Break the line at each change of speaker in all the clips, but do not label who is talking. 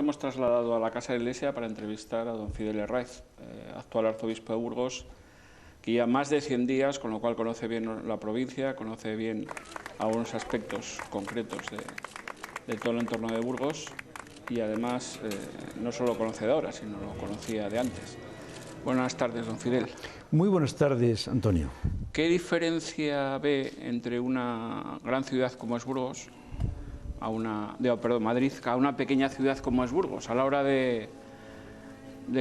hemos trasladado a la Casa de la Iglesia para entrevistar a don Fidel Herraiz, actual arzobispo de Burgos, que ya más de 100 días, con lo cual conoce bien la provincia, conoce bien algunos aspectos concretos de todo el entorno de Burgos y además no solo conoce de ahora, sino lo conocía de antes. Buenas tardes, don Fidel.
Muy buenas tardes, Antonio.
¿Qué diferencia ve entre una gran ciudad como es Burgos, Madrid, a una pequeña ciudad como es Burgos, a la hora de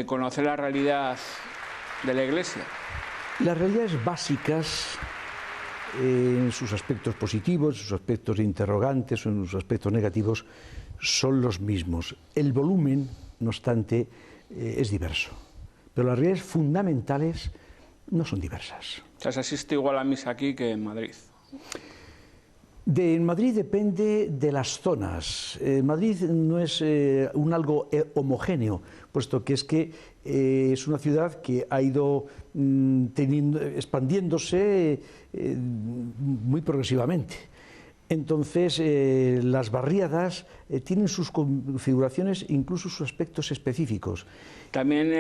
conocer la realidad de la Iglesia?
Las realidades básicas, en sus aspectos positivos, en sus aspectos interrogantes o en sus aspectos negativos, son los mismos. El volumen, no obstante, es diverso, pero las realidades fundamentales no son diversas.
O sea, se asiste igual a misa aquí que en Madrid.
En Madrid depende de las zonas. Madrid no es algo homogéneo, puesto que es una ciudad que ha ido expandiéndose muy progresivamente. Entonces, las barriadas tienen sus configuraciones, incluso sus aspectos específicos.
¿También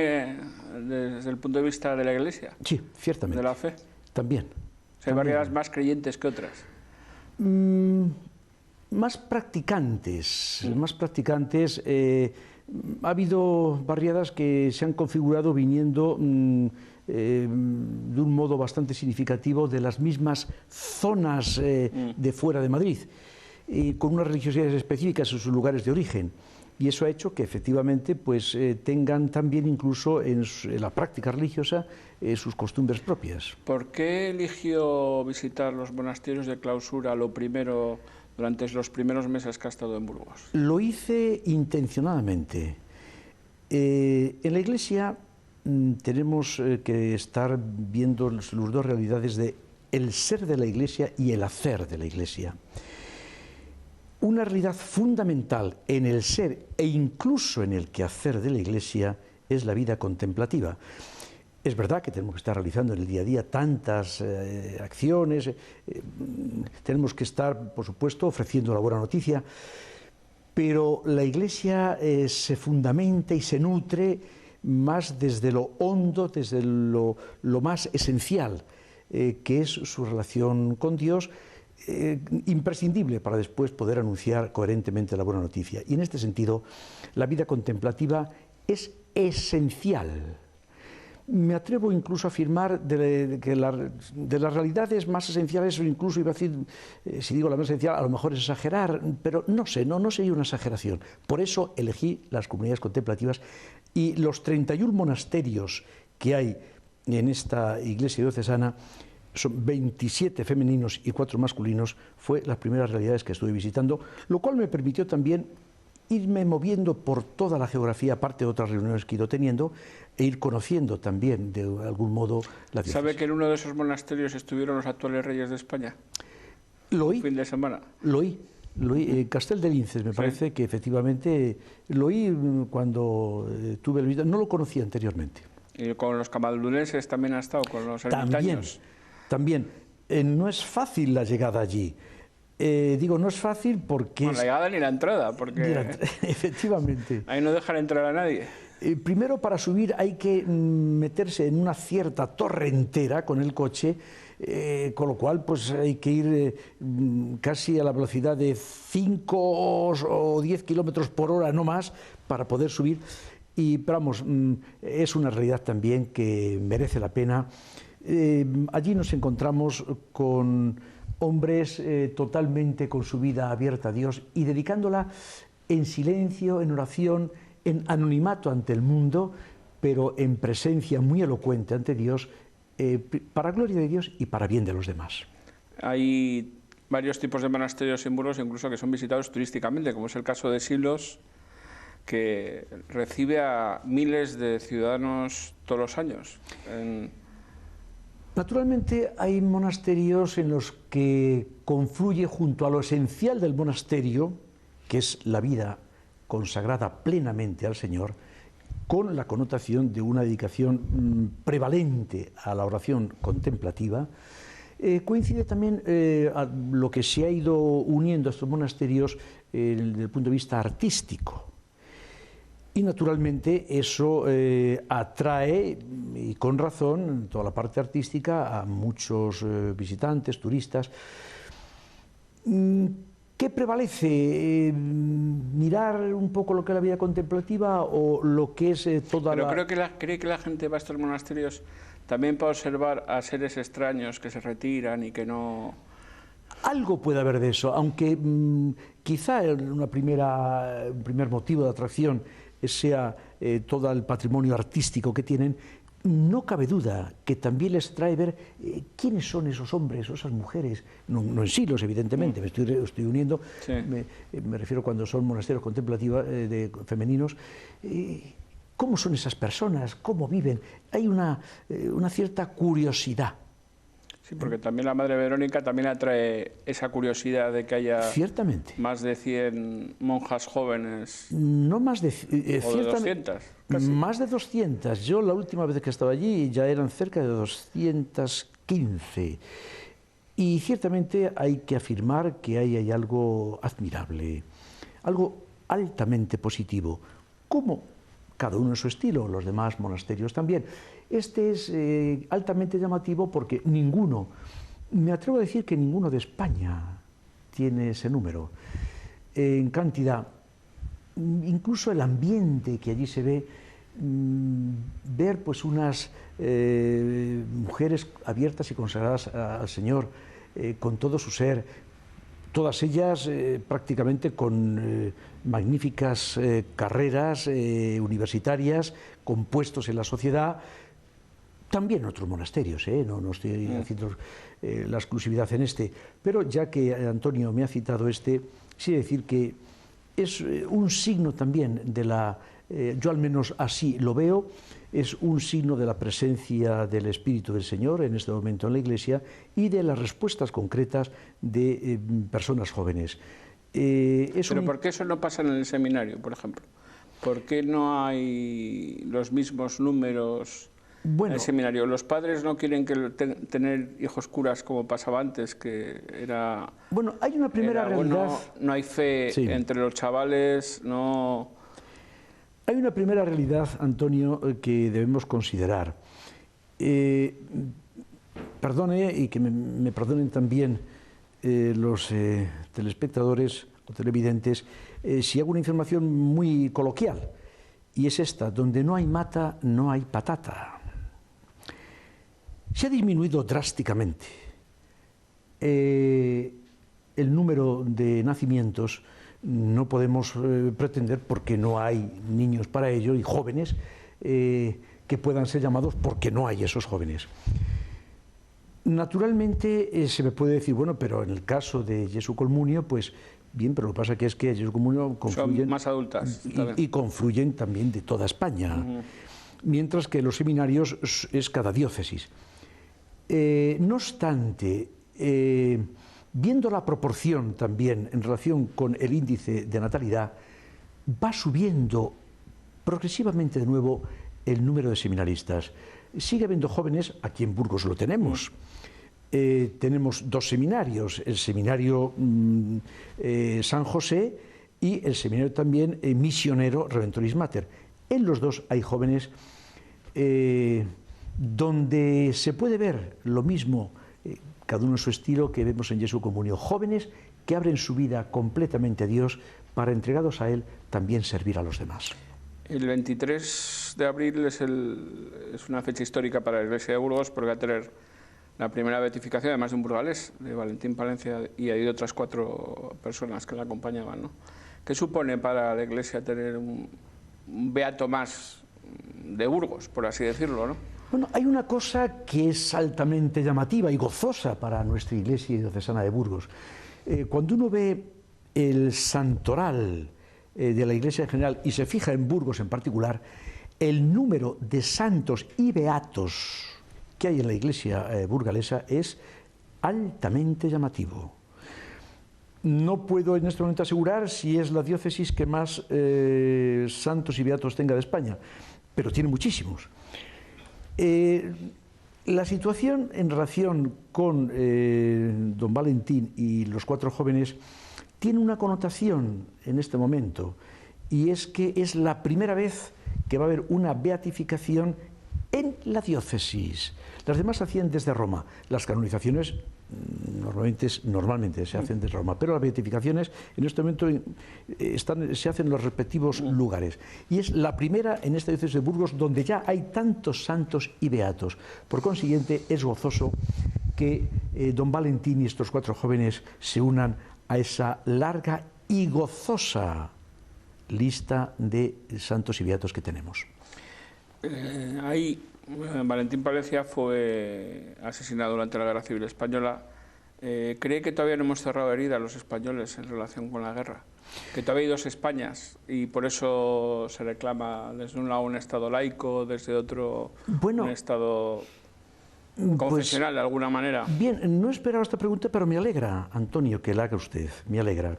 desde el punto de vista de la Iglesia?
Sí, ciertamente.
¿De la fe?
También.
O sea, hay barriadas más creyentes que otras.
Más practicantes. Ha habido barriadas que se han configurado viniendo de un modo bastante significativo de las mismas zonas de fuera de Madrid, con unas religiosidades específicas en sus lugares de origen. Y eso ha hecho que efectivamente pues, tengan también incluso en la práctica religiosa sus costumbres propias.
¿Por qué eligió visitar los monasterios de clausura lo primero durante los primeros meses que ha estado en Burgos?
Lo hice intencionadamente. En la Iglesia tenemos que estar viendo las dos realidades de el ser de la Iglesia y el hacer de la Iglesia. Una realidad fundamental en el ser e incluso en el quehacer de la Iglesia es la vida contemplativa. Es verdad que tenemos que estar realizando en el día a día tantas acciones, tenemos que estar, por supuesto, ofreciendo la buena noticia, pero la Iglesia se fundamenta y se nutre más desde lo hondo, desde lo más esencial, que es su relación con Dios, imprescindible para después poder anunciar coherentemente la buena noticia. Y en este sentido, la vida contemplativa es esencial. Me atrevo incluso a afirmar de las realidades más esenciales, o incluso iba a decir, si digo la más esencial, a lo mejor es exagerar, pero no sería una exageración. Por eso elegí las comunidades contemplativas y los 31 monasterios que hay en esta iglesia diocesana, son 27 femeninos y 4 masculinos, fue las primeras realidades que estuve visitando, lo cual me permitió también irme moviendo por toda la geografía, aparte de otras reuniones que he ido teniendo, e ir conociendo también, de algún modo, la diócesis.
¿Sabe que en uno de esos monasterios estuvieron los actuales reyes de España?
Lo oí.
Un fin de semana.
Lo oí. Castel de Linces, me parece que efectivamente lo oí cuando tuve el visita. No lo conocía anteriormente.
¿Y con los camaldulenses también ha estado, con los ermitaños?
También. No es fácil la llegada allí. No es fácil porque...
No, la llegada ni la entrada, porque...
Efectivamente.
Ahí no dejan entrar a nadie.
Primero, para subir hay que meterse en una cierta torrentera con el coche, con lo cual pues hay que ir casi a la velocidad de 5 o 10 kilómetros por hora, no más, para poder subir. Pero vamos, es una realidad también que merece la pena. Allí nos encontramos con hombres totalmente con su vida abierta a Dios y dedicándola en silencio, en oración, en anonimato ante el mundo, pero en presencia muy elocuente ante Dios, para gloria de Dios y para bien de los demás.
Hay varios tipos de monasterios en Burgos, incluso que son visitados turísticamente, como es el caso de Silos, que recibe a miles de ciudadanos todos los años.
Naturalmente hay monasterios en los que confluye junto a lo esencial del monasterio, que es la vida consagrada plenamente al Señor, con la connotación de una dedicación prevalente a la oración contemplativa, coincide también a lo que se ha ido uniendo a estos monasterios desde el punto de vista artístico. Y naturalmente eso atrae, y con razón, toda la parte artística, a muchos visitantes, turistas. ¿Qué prevalece? ¿Mirar un poco lo que es la vida contemplativa o lo que es toda
Pero
la...?
cree que la gente va a estos monasterios también para observar a seres extraños que se retiran y que no...
Algo puede haber de eso, aunque quizá un primer motivo de atracción sea todo el patrimonio artístico que tienen. No cabe duda que también les trae ver quiénes son esos hombres o esas mujeres, no en siglos, evidentemente, me estoy uniendo,
Sí.
me refiero cuando son monasterios contemplativos femeninos, cómo son esas personas, cómo viven. Hay una cierta curiosidad.
Sí, porque también la Madre Verónica también atrae esa curiosidad de que haya
Ciertamente.
más de 100 monjas jóvenes,
No más de...
o de 200, casi.
Más de 200. Yo la última vez que estaba allí ya eran cerca de 215. Y ciertamente hay que afirmar que ahí hay algo admirable, algo altamente positivo, como cada uno en su estilo, los demás monasterios también. Este es altamente llamativo porque ninguno, me atrevo a decir que ninguno de España tiene ese número en cantidad. Incluso el ambiente que allí se ve, ver pues unas mujeres abiertas y consagradas al Señor con todo su ser, todas ellas prácticamente con magníficas carreras universitarias, con puestos en la sociedad, también en otros monasterios, no estoy haciendo la exclusividad en este, pero ya que Antonio me ha citado este, sí decir que es un signo también de la, yo al menos así lo veo, es un signo de la presencia del Espíritu del Señor en este momento en la Iglesia y de las respuestas concretas de personas jóvenes.
Pero ¿por qué eso no pasa en el seminario, por ejemplo? ¿Por qué no hay los mismos números en el seminario? Los padres no quieren tener hijos curas como pasaba antes, que era...
Bueno, hay una primera realidad...
no hay fe entre los chavales, no...
Hay una primera realidad, Antonio, que debemos considerar. Perdone, y que me perdonen también los telespectadores o televidentes, si hago una información muy coloquial, y es esta: donde no hay mata, no hay patata. Se ha disminuido drásticamente el número de nacimientos. No podemos pretender, porque no hay niños para ello y jóvenes que puedan ser llamados, porque no hay esos jóvenes. Naturalmente se me puede decir, bueno, pero en el caso de Jesu Comunio, pues bien, pero lo que pasa es que Jesu Comunio confluyen,
son más adultas
y confluyen también de toda España, mientras que los seminarios es cada diócesis. No obstante, viendo la proporción también en relación con el índice de natalidad, va subiendo progresivamente de nuevo el número de seminaristas. Sigue habiendo jóvenes, aquí en Burgos lo tenemos. Tenemos dos seminarios, el seminario San José y el seminario también misionero Redentoris Mater. En los dos hay jóvenes donde se puede ver lo mismo, cada uno en su estilo, que vemos en Jesu Comunio, jóvenes que abren su vida completamente a Dios para, entregados a Él, también servir a los demás.
El 23 de abril es una fecha histórica para la Iglesia de Burgos, porque va a tener la primera beatificación, además de un burgalés, de Valentín Palencia, y hay otras 4 personas que la acompañaban, ¿no? ¿Qué supone para la Iglesia tener un beato más de Burgos, por así decirlo, ¿no?
Bueno, hay una cosa que es altamente llamativa y gozosa para nuestra Iglesia diocesana de Burgos. Cuando uno ve el santoral de la Iglesia en general y se fija en Burgos en particular, el número de santos y beatos que hay en la Iglesia burgalesa es altamente llamativo. No puedo en este momento asegurar si es la diócesis que más santos y beatos tenga de España, pero tiene muchísimos. La situación en relación con don Valentín y los 4 jóvenes tiene una connotación en este momento, y es que es la primera vez que va a haber una beatificación en la diócesis. Las demás se hacían desde Roma. Las canonizaciones normalmente se hacen desde Roma, pero las beatificaciones en este momento se hacen en los respectivos lugares. Y es la primera en esta diócesis de Burgos donde ya hay tantos santos y beatos. Por consiguiente, es gozoso que don Valentín y estos 4 jóvenes se unan a esa larga y gozosa lista de santos y beatos que tenemos.
Valentín Palencia fue asesinado durante la Guerra Civil Española. ¿Cree que todavía no hemos cerrado heridas los españoles en relación con la guerra? Que todavía hay 2 Españas y por eso se reclama desde un lado un Estado laico, desde otro un Estado confesional, de alguna manera.
Bien, no esperaba esta pregunta, pero me alegra, Antonio, que la haga usted, me alegra.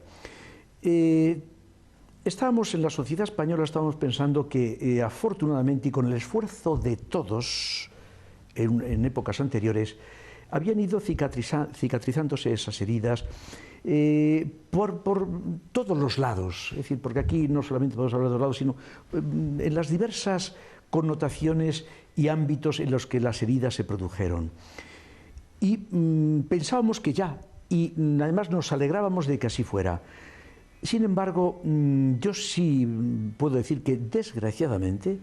Estábamos en la sociedad española, estábamos pensando que afortunadamente y con el esfuerzo de todos en épocas anteriores, habían ido cicatrizándose esas heridas por todos los lados, es decir, porque aquí no solamente podemos hablar de los lados, sino en las diversas connotaciones y ámbitos en los que las heridas se produjeron. Y pensábamos que ya, y además nos alegrábamos de que así fuera. Sin embargo, yo sí puedo decir que desgraciadamente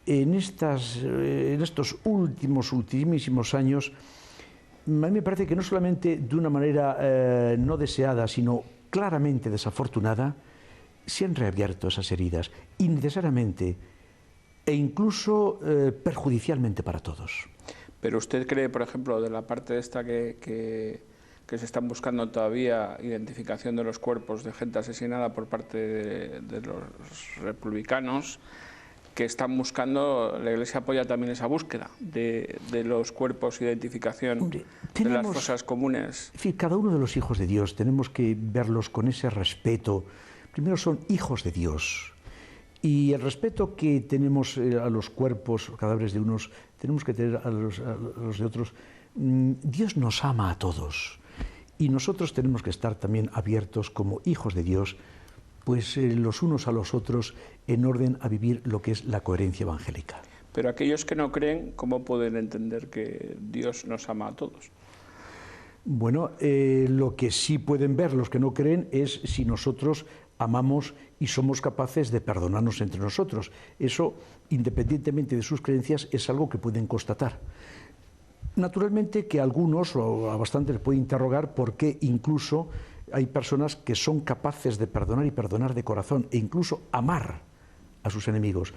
en estos ultimísimos años, a mí me parece que no solamente de una manera no deseada, sino claramente desafortunada, se han reabierto esas heridas, innecesariamente e incluso perjudicialmente para todos.
Pero usted cree, por ejemplo, de la parte de esta que se están buscando todavía identificación de los cuerpos de gente asesinada por parte de los republicanos, que están buscando, la Iglesia apoya también esa búsqueda de los cuerpos, identificación. Hombre, de las fosas comunes.
En fin, cada uno de los hijos de Dios tenemos que verlos con ese respeto. Primero, son hijos de Dios. Y el respeto que tenemos a los cuerpos, cadáveres de unos, tenemos que tener a los de otros. Dios nos ama a todos. Y nosotros tenemos que estar también abiertos como hijos de Dios, pues los unos a los otros, en orden a vivir lo que es la coherencia evangélica.
Pero aquellos que no creen, ¿cómo pueden entender que Dios nos ama a todos?
Bueno, lo que sí pueden ver los que no creen es si nosotros amamos y somos capaces de perdonarnos entre nosotros. Eso, independientemente de sus creencias, es algo que pueden constatar. Naturalmente que a algunos, o a bastantes, les puede interrogar por qué incluso hay personas que son capaces de perdonar y perdonar de corazón e incluso amar a sus enemigos.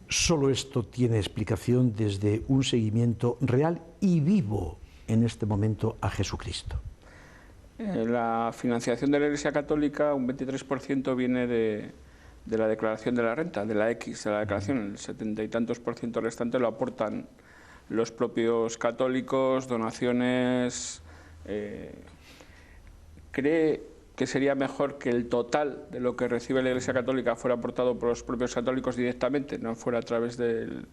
Solo esto tiene explicación desde un seguimiento real y vivo en este momento a Jesucristo.
La financiación de la Iglesia Católica, un 23% viene de la declaración de la renta, de la X de la declaración, el 70 y tantos % restante lo aportan los propios católicos, donaciones. ¿Cree que sería mejor que el total de lo que recibe la Iglesia Católica fuera aportado por los propios católicos directamente, no fuera a través del...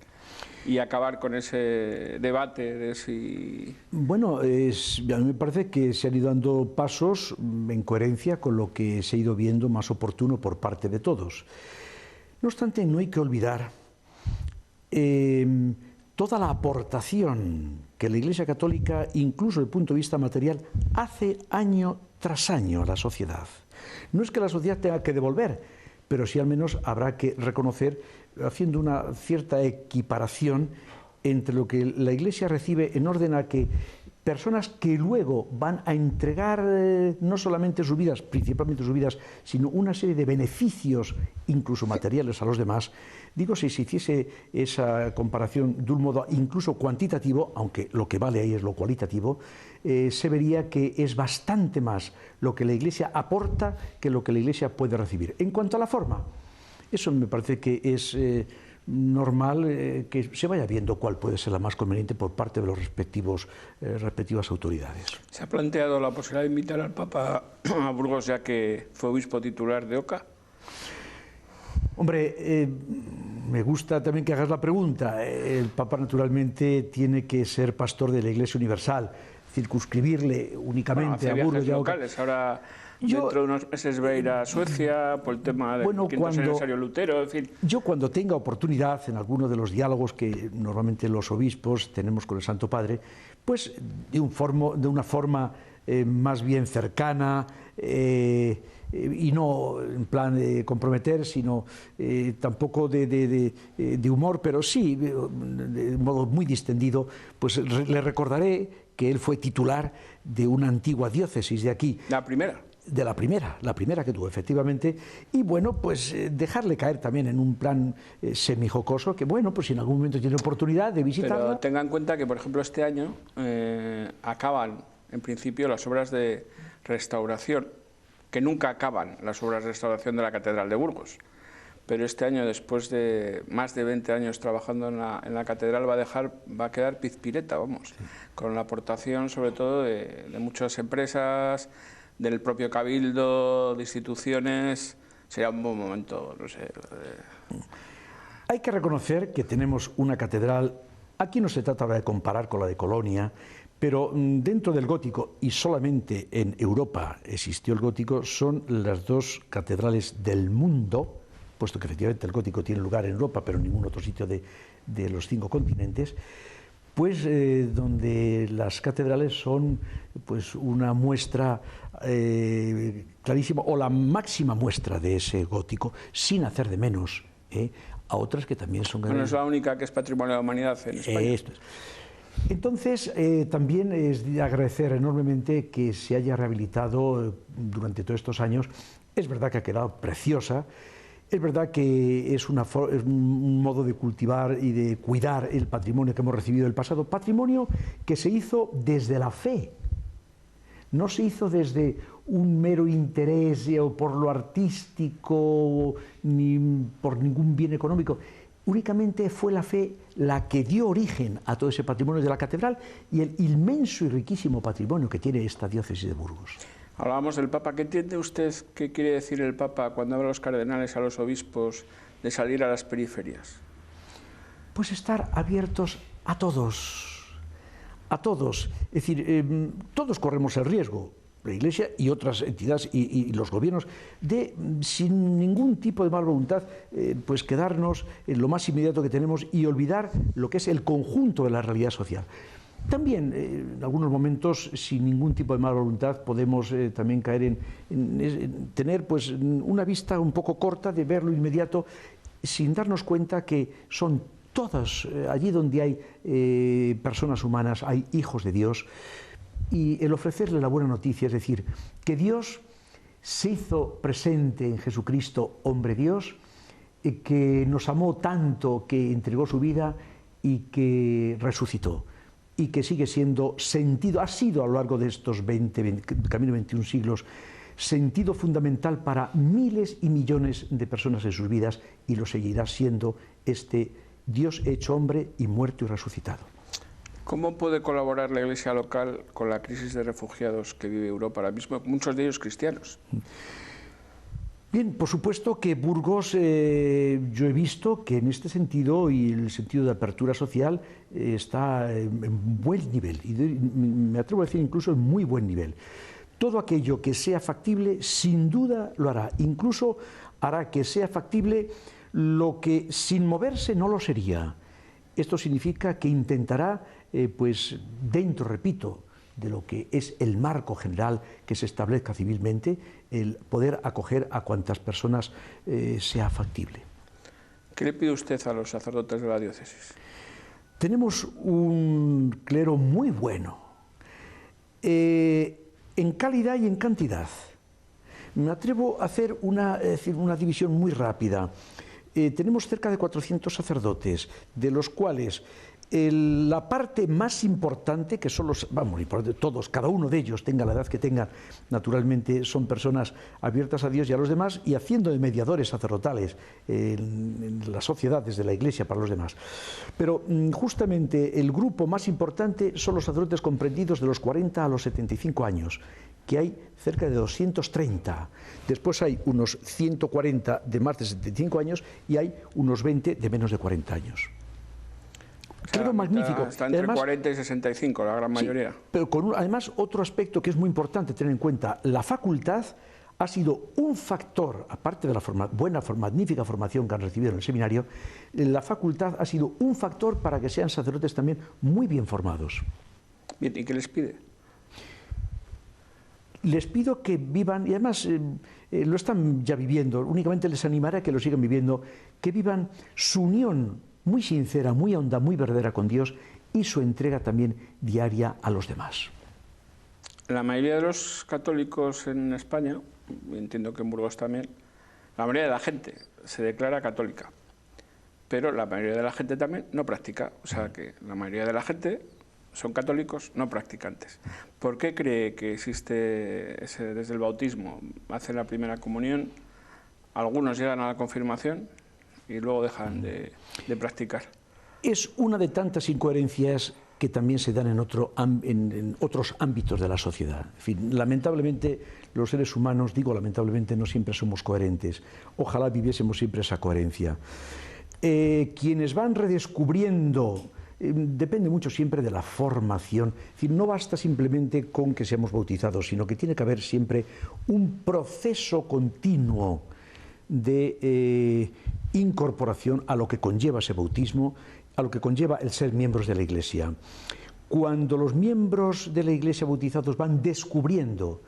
y acabar con ese debate de si...
Bueno, a mí me parece que se han ido dando pasos en coherencia con lo que se ha ido viendo más oportuno por parte de todos. No obstante, no hay que olvidar toda la aportación que la Iglesia Católica, incluso desde el punto de vista material, hace año tras año a la sociedad. No es que la sociedad tenga que devolver, pero sí al menos habrá que reconocer, haciendo una cierta equiparación entre lo que la Iglesia recibe en orden a que personas que luego van a entregar no solamente sus vidas, principalmente sus vidas, sino una serie de beneficios, incluso materiales, a los demás. Digo, si se hiciese esa comparación de un modo incluso cuantitativo, aunque lo que vale ahí es lo cualitativo, se vería que es bastante más lo que la Iglesia aporta que lo que la Iglesia puede recibir. En cuanto a la forma, eso me parece que es normal que se vaya viendo cuál puede ser la más conveniente por parte de los respectivas autoridades.
¿Se ha planteado la posibilidad de invitar al Papa a Burgos, ya que fue obispo titular de Oca?
Hombre, me gusta también que hagas la pregunta. El Papa naturalmente tiene que ser pastor de la Iglesia Universal. Circunscribirle únicamente a Burgos y a Oca.
Locales. Ahora dentro de unos meses va a ir a Suecia por el tema del quinto aniversario Lutero, en fin.
Yo cuando tenga oportunidad en alguno de los diálogos que normalmente los obispos tenemos con el Santo Padre, pues de una forma más bien cercana, y no en plan de comprometer, sino tampoco de humor, pero sí de modo muy distendido, pues le recordaré que él fue titular de una antigua diócesis de aquí.
La primera.
De la primera que tuvo, efectivamente, y bueno, pues dejarle caer también en un plan semijocoso, que bueno, pues si en algún momento tiene oportunidad de visitarla.
Pero tenga en cuenta que, por ejemplo, este año acaban, en principio, las obras de restauración, que nunca acaban las obras de restauración de la Catedral de Burgos. Pero este año, después de más de 20 años trabajando en la catedral, va a quedar pizpireta, vamos, sí, con la aportación sobre todo de muchas empresas, del propio Cabildo, de instituciones. Sería un buen momento, no sé.
Hay que reconocer que tenemos una catedral, aquí no se trata ahora de comparar con la de Colonia, pero dentro del gótico, y solamente en Europa existió el gótico, son las dos catedrales del mundo, puesto que efectivamente el gótico tiene lugar en Europa, pero en ningún otro sitio de los 5 continentes, pues donde las catedrales son pues una muestra clarísima, o la máxima muestra de ese gótico, sin hacer de menos a otras que también son grandes.
Bueno, es la única que es Patrimonio de la Humanidad en España.
Esto es. Entonces, también es de agradecer enormemente que se haya rehabilitado durante todos estos años. Es verdad que ha quedado preciosa, es verdad que es un modo de cultivar y de cuidar el patrimonio que hemos recibido del pasado, patrimonio que se hizo desde la fe, no se hizo desde un mero interés o por lo artístico ni por ningún bien económico. Únicamente fue la fe la que dio origen a todo ese patrimonio de la catedral y el inmenso y riquísimo patrimonio que tiene esta diócesis de Burgos.
Hablábamos del Papa. ¿Qué entiende usted qué quiere decir el Papa cuando habla a los cardenales, a los obispos, de salir a las periferias?
Pues estar abiertos a todos, a todos. Es decir, todos corremos el riesgo, la Iglesia y otras entidades y los gobiernos, de, sin ningún tipo de mala voluntad, pues quedarnos en lo más inmediato que tenemos y olvidar lo que es el conjunto de la realidad social. También, en algunos momentos, sin ningún tipo de mala voluntad, podemos también caer en tener pues, una vista un poco corta de ver lo inmediato, sin darnos cuenta que son todas, allí donde hay personas humanas, hay hijos de Dios, y el ofrecerle la buena noticia, es decir, que Dios se hizo presente en Jesucristo, hombre Dios, que nos amó tanto que entregó su vida y que resucitó, y que sigue siendo sentido, ha sido a lo largo de estos camino 21 siglos, sentido fundamental para miles y millones de personas en sus vidas, y lo seguirá siendo este Dios hecho hombre y muerto y resucitado.
¿Cómo puede colaborar la Iglesia local con la crisis de refugiados que vive Europa ahora mismo, muchos de ellos cristianos?
Bien, por supuesto que Burgos, yo he visto que en este sentido y en el sentido de apertura social está en buen nivel, y me atrevo a decir incluso en muy buen nivel. Todo aquello que sea factible, sin duda lo hará, incluso hará que sea factible lo que sin moverse no lo sería. Esto significa que intentará, pues dentro, repito, de lo que es el marco general que se establezca civilmente, el poder acoger a cuantas personas sea factible.
¿Qué le pide usted a los sacerdotes de la diócesis?
Tenemos un clero muy bueno, en calidad y en cantidad. Me atrevo a hacer una división muy rápida. Tenemos cerca de 400 sacerdotes, de los cuales la parte más importante, que son los, vamos, todos, cada uno de ellos, tenga la edad que tenga, naturalmente son personas abiertas a Dios y a los demás, y haciendo de mediadores sacerdotales en las sociedades de la Iglesia para los demás. Pero justamente el grupo más importante son los sacerdotes comprendidos de los 40 a los 75 años, que hay cerca de 230. Después hay unos 140 de más de 75 años y hay unos 20 de menos de 40 años. Creo magnífico.
Está entre
además,
40 y 65, la gran mayoría.
Sí, pero con además otro aspecto que es muy importante tener en cuenta, la facultad ha sido un factor, aparte de la magnífica formación que han recibido en el seminario, la facultad ha sido un factor para que sean sacerdotes también muy bien formados.
Bien, ¿y qué les pide?
Les pido que vivan, y además lo están ya viviendo, únicamente les animaré a que lo sigan viviendo, que vivan su unión muy sincera, muy honda, muy verdadera con Dios y su entrega también diaria a los demás.
La mayoría de los católicos en España, y entiendo que en Burgos también, la mayoría de la gente se declara católica, pero la mayoría de la gente también no practica, o sea que la mayoría de la gente son católicos no practicantes. ¿Por qué cree que existe desde el bautismo, hacen la primera comunión, algunos llegan a la confirmación y luego dejan de practicar?
Es una de tantas incoherencias que también se dan en otros ámbitos de la sociedad. En fin, lamentablemente los seres humanos, digo lamentablemente, no siempre somos coherentes. Ojalá viviésemos siempre esa coherencia. Quienes van redescubriendo, depende mucho siempre de la formación. Es decir, no basta simplemente con que seamos bautizados, sino que tiene que haber siempre un proceso continuo de incorporación a lo que conlleva ese bautismo, a lo que conlleva el ser miembros de la Iglesia. Cuando los miembros de la Iglesia bautizados van descubriendo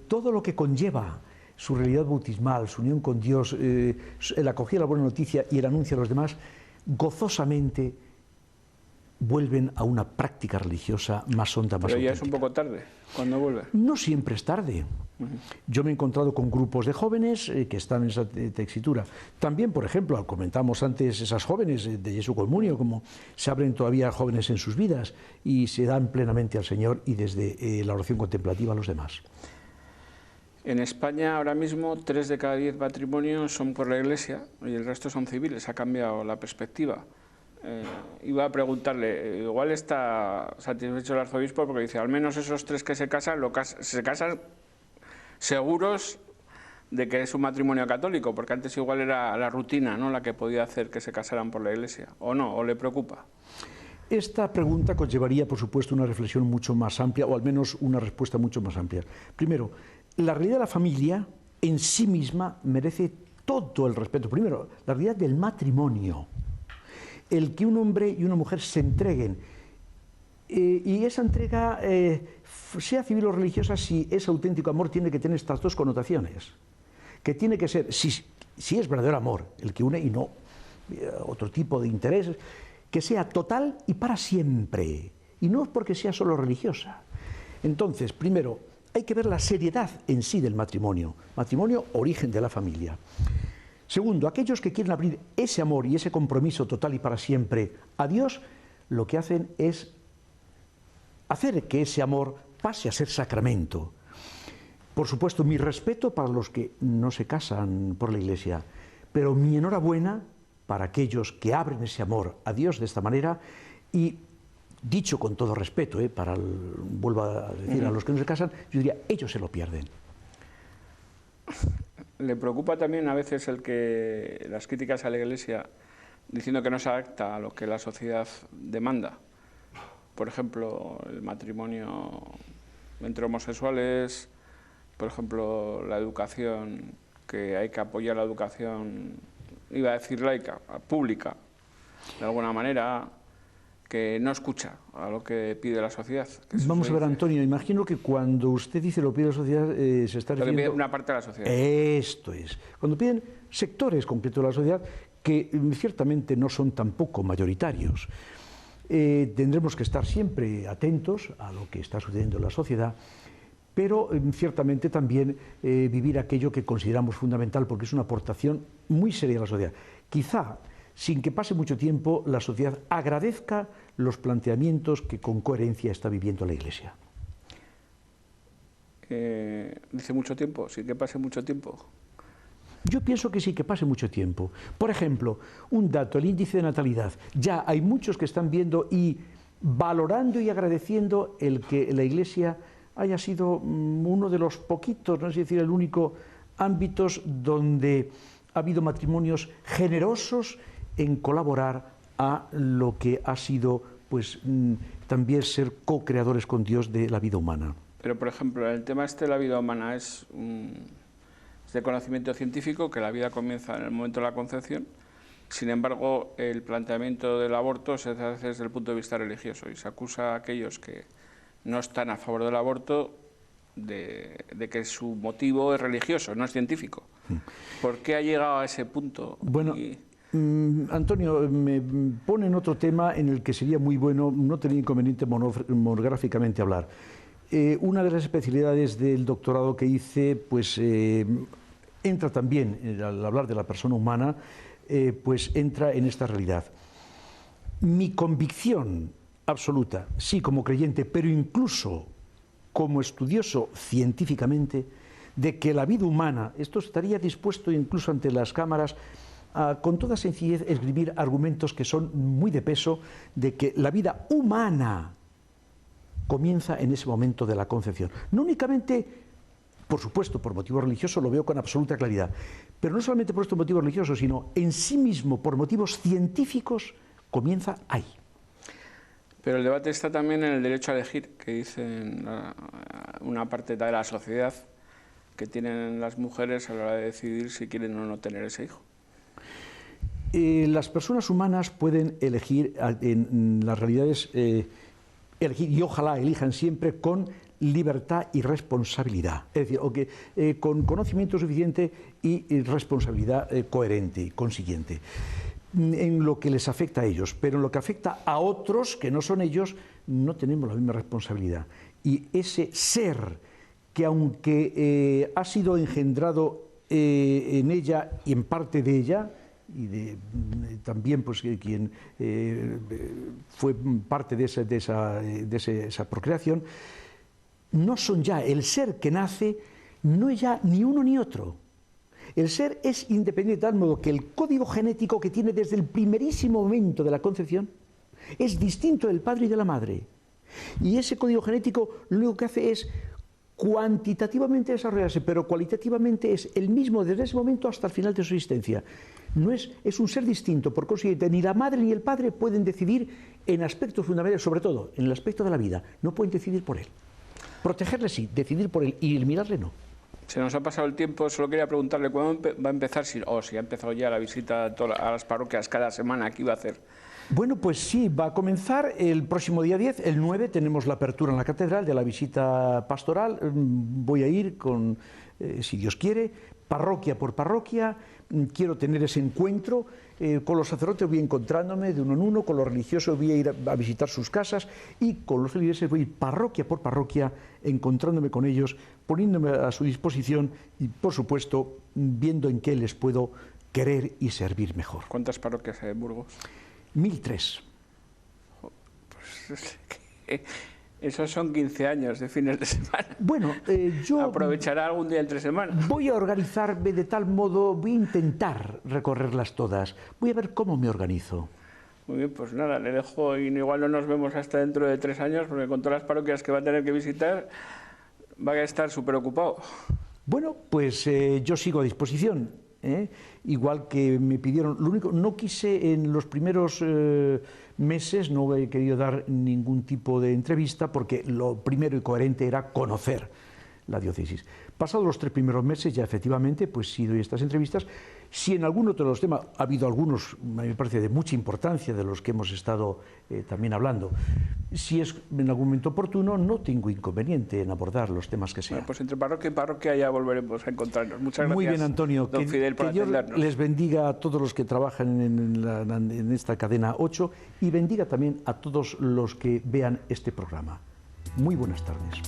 todo lo que conlleva su realidad bautismal, su unión con Dios, el acoger la buena noticia y el anuncio a los demás, gozosamente vuelven a una práctica religiosa más honda, más auténtica.
Pero ya es un poco tarde, ¿cuándo vuelve?
No siempre es tarde. Yo me he encontrado con grupos de jóvenes que están en esa tesitura. También, por ejemplo, comentamos antes, esas jóvenes de Jesu Comunio, como se abren todavía jóvenes en sus vidas y se dan plenamente al Señor y desde la oración contemplativa a los demás.
En España ahora mismo 3 de cada 10 matrimonios son por la Iglesia y el resto son civiles. Ha cambiado la perspectiva. Iba a preguntarle, igual está satisfecho el arzobispo porque dice, al menos esos 3 que se casan, se casan seguros de que es un matrimonio católico, porque antes igual era la rutina, ¿no?, la que podía hacer que se casaran por la Iglesia, ¿o no? ¿O le preocupa?
Esta pregunta conllevaría, por supuesto, una reflexión mucho más amplia, o al menos una respuesta mucho más amplia. Primero, la realidad de la familia en sí misma merece todo el respeto. Primero, la realidad del matrimonio, el que un hombre y una mujer se entreguen, y esa entrega, sea civil o religiosa, si es auténtico amor, tiene que tener estas dos connotaciones, que tiene que ser, si es verdadero amor, el que une y no otro tipo de intereses, que sea total y para siempre, y no porque sea solo religiosa. Entonces, primero, hay que ver la seriedad en sí del matrimonio, origen de la familia. Segundo, aquellos que quieren abrir ese amor y ese compromiso total y para siempre a Dios, lo que hacen es hacer que ese amor pase a ser sacramento. Por supuesto, mi respeto para los que no se casan por la Iglesia, pero mi enhorabuena para aquellos que abren ese amor a Dios de esta manera y, dicho con todo respeto, vuelvo a decir, a los que no se casan, yo diría, ellos se lo pierden.
¿Le preocupa también a veces las críticas a la Iglesia diciendo que no se adapta a lo que la sociedad demanda? Por ejemplo, el matrimonio entre homosexuales, por ejemplo, la educación, que hay que apoyar la educación, iba a decir laica, pública, de alguna manera, que no escucha a lo que pide la sociedad.
Vamos a ver, Antonio, imagino que cuando usted dice lo que pide la sociedad, se está refiriendo...
Lo que pide una parte de la sociedad.
Esto es. Cuando piden sectores concretos de la sociedad, que ciertamente no son tampoco mayoritarios. Tendremos que estar siempre atentos a lo que está sucediendo en la sociedad, pero ciertamente también vivir aquello que consideramos fundamental, porque es una aportación muy seria a la sociedad. Quizá, sin que pase mucho tiempo, la sociedad agradezca los planteamientos que con coherencia está viviendo la Iglesia.
Dice mucho tiempo, sin que pase mucho tiempo.
Yo pienso que sí, que pase mucho tiempo. Por ejemplo, un dato, el índice de natalidad. Ya hay muchos que están viendo y valorando y agradeciendo el que la Iglesia haya sido uno de los poquitos, no es decir, el único ámbitos donde ha habido matrimonios generosos en colaborar a lo que ha sido pues también ser co-creadores con Dios de la vida humana.
Pero, por ejemplo, el tema de la vida humana es de conocimiento científico, que la vida comienza en el momento de la concepción. Sin embargo, el planteamiento del aborto se hace desde el punto de vista religioso y se acusa a aquellos que no están a favor del aborto de que su motivo es religioso, no es científico. ¿Por qué ha llegado a ese punto?
Bueno, Antonio, me pone en otro tema en el que sería muy bueno, no tener inconveniente monográficamente hablar. Una de las especialidades del doctorado que hice, pues entra también, al hablar de la persona humana, pues entra en esta realidad. Mi convicción absoluta, sí como creyente, pero incluso como estudioso científicamente, de que la vida humana, esto estaría dispuesto incluso ante las cámaras a, con toda sencillez, escribir argumentos que son muy de peso, de que la vida humana comienza en ese momento de la concepción. No únicamente, por supuesto, por motivos religiosos, lo veo con absoluta claridad, pero no solamente por estos motivos religiosos, sino en sí mismo, por motivos científicos, comienza ahí.
Pero el debate está también en el derecho a elegir, que dicen una parte de la sociedad que tienen las mujeres a la hora de decidir si quieren o no tener ese hijo.
Las personas humanas pueden elegir, en las realidades, elegir, y ojalá elijan siempre con libertad y responsabilidad, es decir, con conocimiento suficiente y responsabilidad coherente y consiguiente en lo que les afecta a ellos, pero en lo que afecta a otros que no son ellos, no tenemos la misma responsabilidad. Y ese ser que, aunque ha sido engendrado en ella y en parte de ella, y también pues quien fue parte de esa procreación, no son ya el ser que nace, no es ya ni uno ni otro. El ser es independiente, de tal modo que el código genético que tiene desde el primerísimo momento de la concepción es distinto del padre y de la madre. Y ese código genético lo único que hace es cuantitativamente desarrollarse, pero cualitativamente es el mismo desde ese momento hasta el final de su existencia. No es un ser distinto, por consiguiente, ni la madre ni el padre pueden decidir en aspectos fundamentales, sobre todo en el aspecto de la vida, no pueden decidir por él. Protegerle sí, decidir por él, y mirarle no.
Se nos ha pasado el tiempo, solo quería preguntarle cuándo va a empezar, si ha empezado ya la visita a las parroquias cada semana, ¿qué iba a hacer?
Bueno, pues sí, va a comenzar el próximo día 10, el 9 tenemos la apertura en la catedral de la visita pastoral, voy a ir con, si Dios quiere, parroquia por parroquia, quiero tener ese encuentro, con los sacerdotes voy encontrándome de uno en uno, con los religiosos voy a ir a visitar sus casas y con los feligreses voy a ir parroquia por parroquia, encontrándome con ellos, poniéndome a su disposición y, por supuesto, viendo en qué les puedo querer y servir mejor.
¿Cuántas parroquias hay en Burgos?
1003.
Pues esos son 15 años de fines de semana.
Bueno, yo...
¿Aprovechará algún día entre semana?
Voy a organizarme de tal modo, voy a intentar recorrerlas todas. Voy a ver cómo me organizo.
Muy bien, pues nada, le dejo y igual no nos vemos hasta dentro de 3 años, porque con todas las parroquias que va a tener que visitar, va a estar súper ocupado.
Bueno, pues yo sigo a disposición. Igual que me pidieron, lo único, no quise en los primeros meses, no he querido dar ningún tipo de entrevista porque lo primero y coherente era conocer la diócesis. Pasados los 3 primeros meses ya efectivamente pues sí doy estas entrevistas. Si en algún otro de los temas, ha habido algunos, me parece de mucha importancia, de los que hemos estado también hablando, si es en algún momento oportuno, no tengo inconveniente en abordar los temas que sean.
Bueno, pues entre parroquia y parroquia ya volveremos a encontrarnos. Muchas gracias.
Muy bien, Antonio.
Don Fidel, por atendernos.
Dios les bendiga a todos los que trabajan en esta cadena 8 y bendiga también a todos los que vean este programa. Muy buenas tardes.